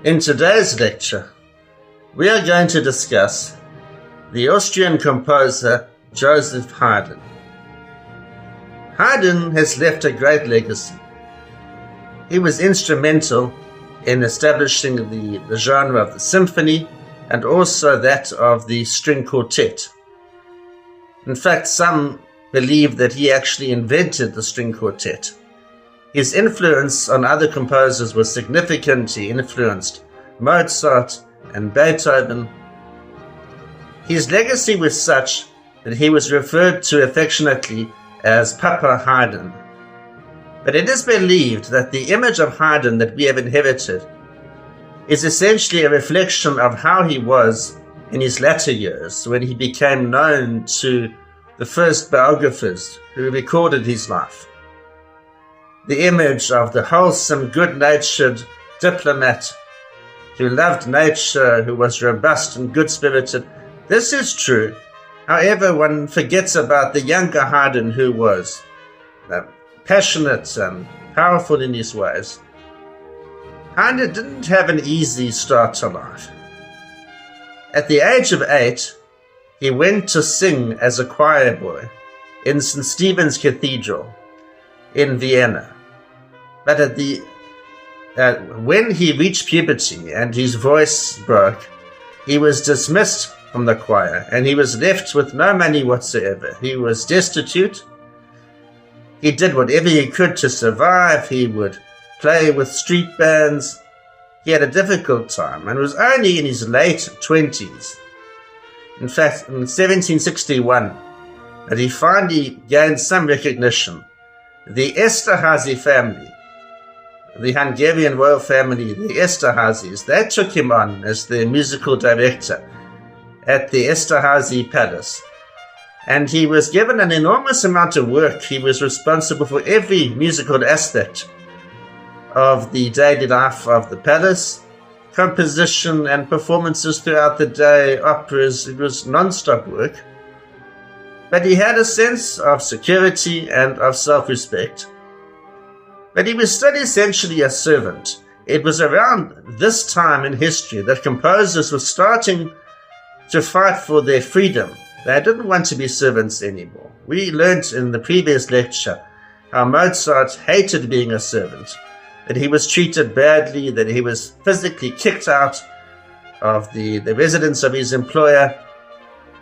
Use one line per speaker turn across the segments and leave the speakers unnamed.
In today's lecture, we are going to discuss the Austrian composer Joseph Haydn. Haydn has left a great legacy. He was instrumental in establishing the genre of the symphony and also that of the string quartet. In fact, some believe that he actually invented the string quartet. His influence on other composers was significant. He influenced Mozart and Beethoven. His legacy was such that he was referred to affectionately as Papa Haydn. But it is believed that the image of Haydn that we have inherited is essentially a reflection of how he was in his latter years, when he became known to the first biographers who recorded his life. The image of the wholesome, good-natured diplomat who loved nature, who was robust and good-spirited. This is true. However, one forgets about the younger Haydn, who was passionate and powerful in his ways. Haydn didn't have an easy start to life. At the age of 8, he went to sing as a choir boy in St. Stephen's Cathedral in Vienna. But when he reached puberty and his voice broke, he was dismissed from the choir and he was left with no money whatsoever. He was destitute. He did whatever he could to survive. He would play with street bands. He had a difficult time and was only in his late 20s. In fact, in 1761, that he finally gained some recognition. The Esterházy family, the Hungarian royal family, the Esterházys, they took him on as their musical director at the Esterházy Palace. And he was given an enormous amount of work. He was responsible for every musical aspect of the daily life of the palace, composition and performances throughout the day, operas. It was non-stop work. But he had a sense of security and of self-respect. But he was still essentially a servant. It was around this time in history that composers were starting to fight for their freedom. They didn't want to be servants anymore. We learnt in the previous lecture how Mozart hated being a servant, that he was treated badly, that he was physically kicked out of the residence of his employer.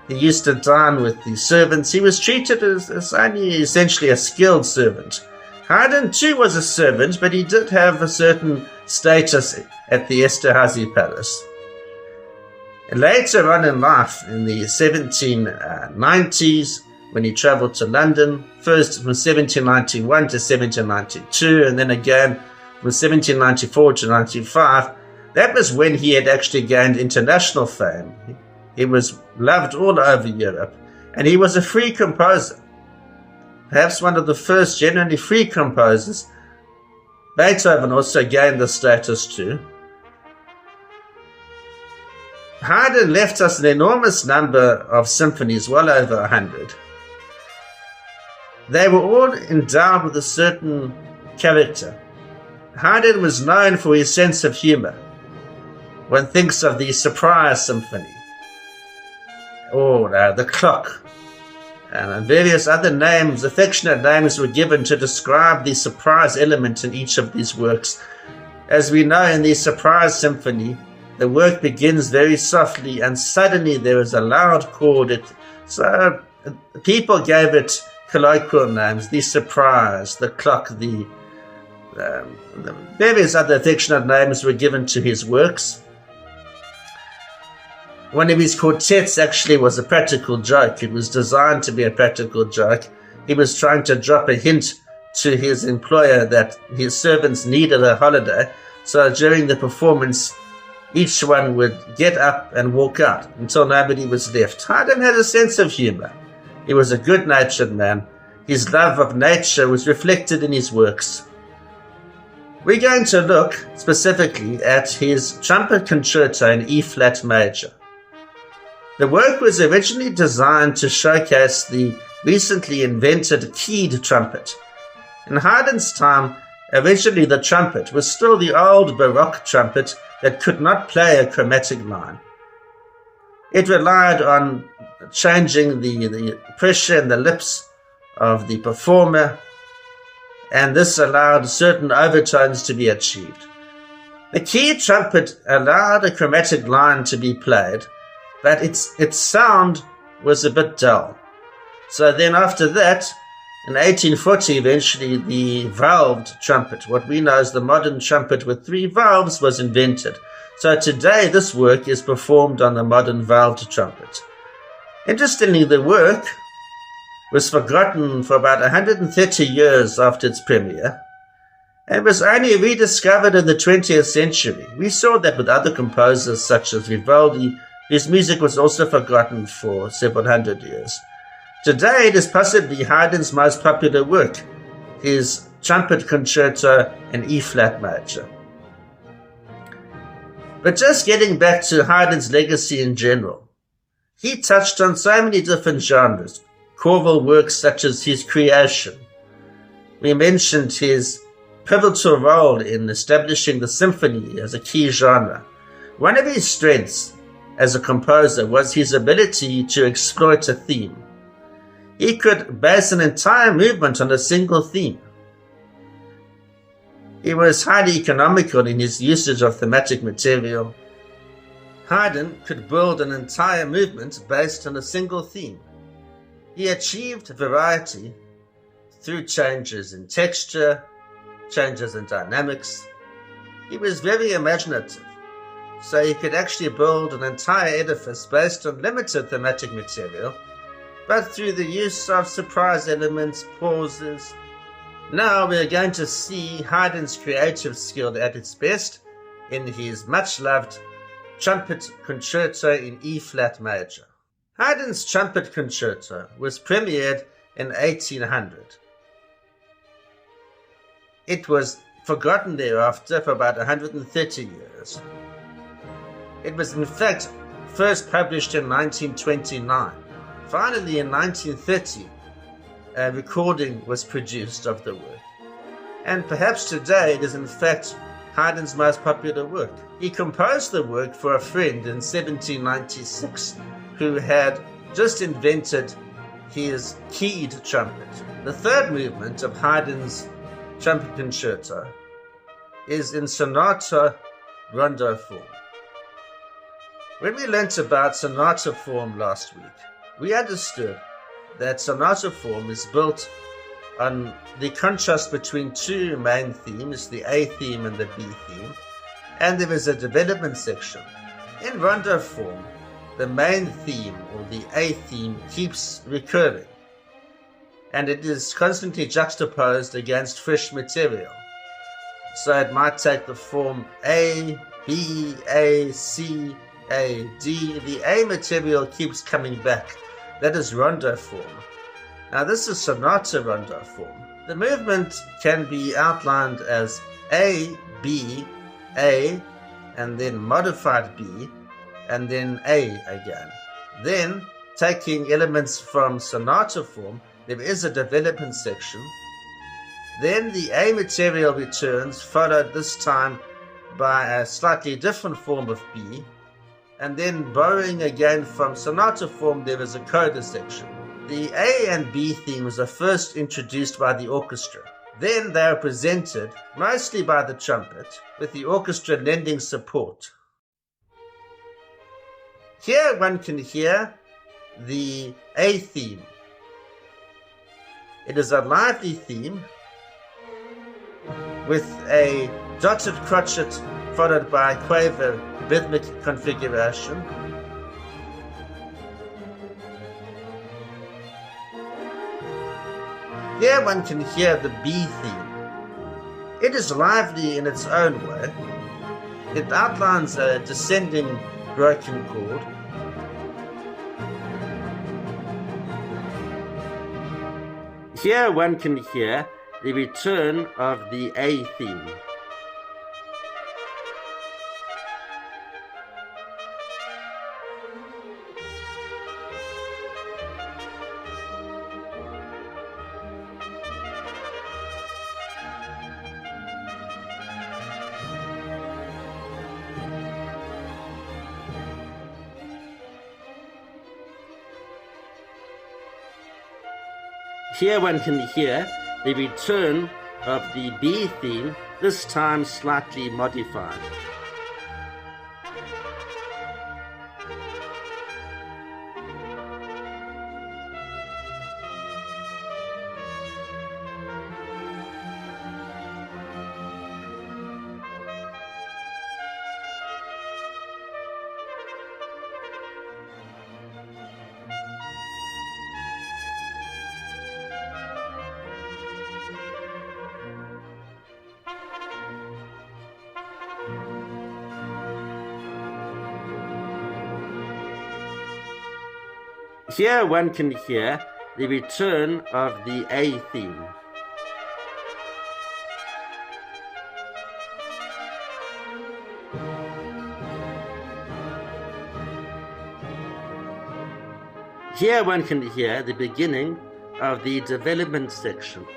He used to dine with the servants. He was treated as only essentially a skilled servant. Haydn too was a servant, but he did have a certain status at the Esterházy Palace. Later on in life, in the 1790s, when he traveled to London, first from 1791 to 1792, and then again from 1794 to 95, that was when he had actually gained international fame. He was loved all over Europe, and he was a free composer. Perhaps one of the first genuinely free composers. Beethoven also gained the status too. Haydn left us an enormous number of symphonies, well over 100. They were all endowed with a certain character. Haydn was known for his sense of humor. One thinks of the Surprise Symphony, or the Clock, and various other names, affectionate names were given to describe the surprise element in each of these works. As we know, in the Surprise Symphony, the work begins very softly and suddenly there is a loud chord. So people gave it colloquial names: the Surprise, the Clock, the various other affectionate names were given to his works. One of his quartets actually was a practical joke. It was designed to be a practical joke. He was trying to drop a hint to his employer that his servants needed a holiday. So during the performance, each one would get up and walk out until nobody was left. Haydn had a sense of humor. He was a good-natured man. His love of nature was reflected in his works. We're going to look specifically at his Trumpet Concerto in E-flat major. The work was originally designed to showcase the recently invented keyed trumpet. In Haydn's time, Originally, the trumpet was still the old Baroque trumpet that could not play a chromatic line. It relied on changing the pressure in the lips of the performer, and this allowed certain overtones to be achieved. The key trumpet allowed a chromatic line to be played, but its sound was a bit dull. So then after that, in 1840, eventually the valved trumpet, what we know as the modern trumpet with 3 valves, was invented. So today this work is performed on the modern valved trumpet. Interestingly, the work was forgotten for about 130 years after its premiere, and was only rediscovered in the 20th century. We saw that with other composers such as Vivaldi, whose music was also forgotten for several hundred years. Today, it is possibly Haydn's most popular work, his Trumpet Concerto in E-flat major. But just getting back to Haydn's legacy in general, he touched on so many different genres, choral works such as his Creation. We mentioned his pivotal role in establishing the symphony as a key genre. One of his strengths as a composer was his ability to exploit a theme. He could base an entire movement on a single theme. He was highly economical in his usage of thematic material. Haydn could build an entire movement based on a single theme. He achieved variety through changes in texture, changes in dynamics. He was very imaginative, so he could actually build an entire edifice based on limited thematic material, but through the use of surprise elements, pauses. Now we are going to see Haydn's creative skill at its best in his much-loved Trumpet Concerto in E-flat major. Haydn's Trumpet Concerto was premiered in 1800. It was forgotten thereafter for about 130 years. It was in fact first published in 1929. Finally, in 1930, a recording was produced of the work. And perhaps today it is in fact Haydn's most popular work. He composed the work for a friend in 1796 who had just invented his keyed trumpet. The third movement of Haydn's Trumpet Concerto is in sonata rondo form. When we learnt about sonata form last week, we understood that sonata form is built on the contrast between 2 main themes, the A theme and the B theme, and there is a development section. In rondo form, the main theme or the A theme keeps recurring, and it is constantly juxtaposed against fresh material. So it might take the form A, B, A, C, A, D. The A material keeps coming back. That is rondo form. Now this is sonata rondo form. The movement can be outlined as A, B, A, and then modified B, and then A again. Then, taking elements from sonata form, there is a development section. Then the A material returns, followed this time by a slightly different form of B, and then borrowing again from sonata form, there is a coda section. The A and B themes are first introduced by the orchestra. Then they are presented mostly by the trumpet, with the orchestra lending support. Here one can hear the A theme. It is a lively theme with a dotted crotchet followed by a quaver rhythmic configuration. Here one can hear the B theme. It is lively in its own way. It outlines a descending broken chord. Here one can hear the return of the A theme. Here one can hear the return of the B theme, this time slightly modified. Here one can hear the return of the A theme. Here one can hear the beginning of the development section.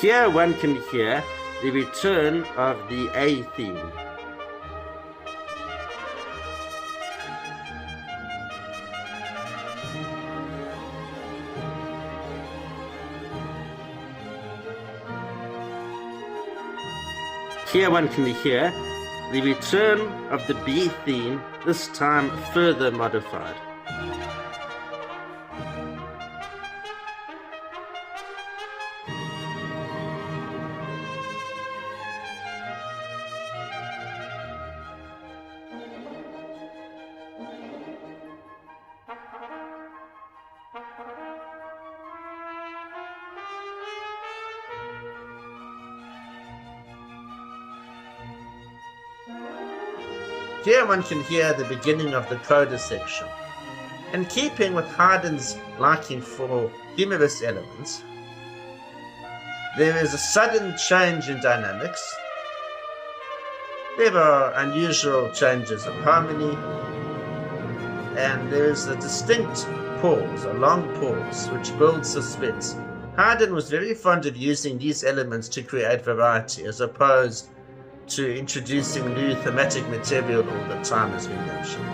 Here one can hear the return of the A theme. Here one can hear the return of the B theme, this time further modified. Here one can hear the beginning of the coda section. In keeping with Haydn's liking for humorous elements, there is a sudden change in dynamics. There are unusual changes of harmony, and there is a distinct pause, a long pause, which builds suspense. Haydn was very fond of using these elements to create variety, as opposed to introducing new thematic material all the time, as we mentioned.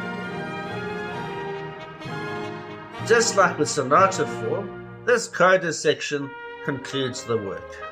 Just like with Sonata form, this coda section concludes the work.